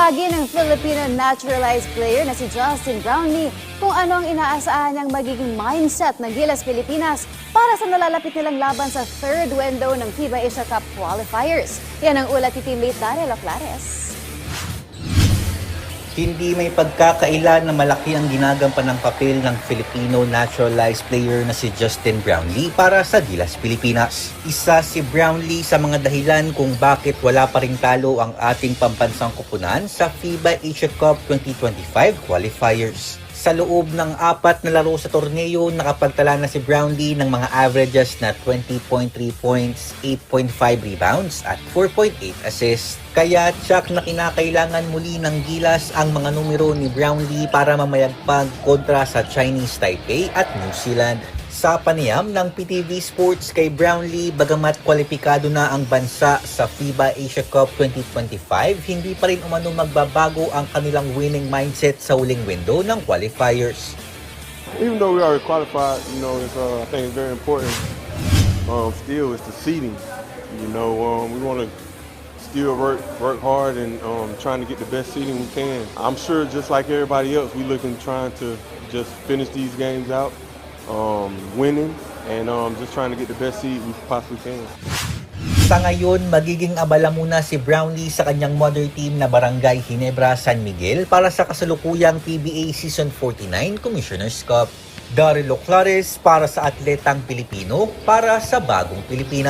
Ibinahagi ng Filipino naturalized player na si Justin Brownlee kung ano ang inaasahan niyang magiging mindset ng Gilas Pilipinas para sa nalalapit nilang laban sa third window ng FIBA Asia Cup qualifiers. Yan ang ulat ni teammate Daryl Oclares. Hindi may pagkakaila na malaki ang ginagampan ng papel ng Filipino naturalized player na si Justin Brownlee para sa Gilas Pilipinas. Isa si Brownlee sa mga dahilan kung bakit wala pa ring talo ang ating pambansang koponan sa FIBA Asia Cup 2025 qualifiers. Sa loob ng 4 na laro sa torneo, nakapagtala na si Brownlee ng mga averages na 20.3 points, 8.5 rebounds at 4.8 assists. Kaya tsak na kinakailangan muli ng Gilas ang mga numero ni Brownlee para mamayagpag kontra sa Chinese Taipei at New Zealand. Sa panayam ng PTV Sports kay Brownlee, bagamat kwalipikado na ang bansa sa FIBA Asia Cup 2025, hindi pa rin umano magbabago ang kanilang winning mindset sa huling window ng qualifiers. Even though we already qualified, I think it's very important. Still, it's the seeding. We want to still work hard and trying to get the best seeding we can. I'm sure, just like everybody else, we trying to just finish these games out. Winning and just trying to get the best seed we possibly can. Sa ngayon, magiging abala muna si Brownlee sa kanyang mother team na Barangay Ginebra San Miguel para sa kasalukuyang PBA Season 49 Commissioner's Cup. Daryl Oclares para sa Atletang Pilipino para sa Bagong Pilipinas.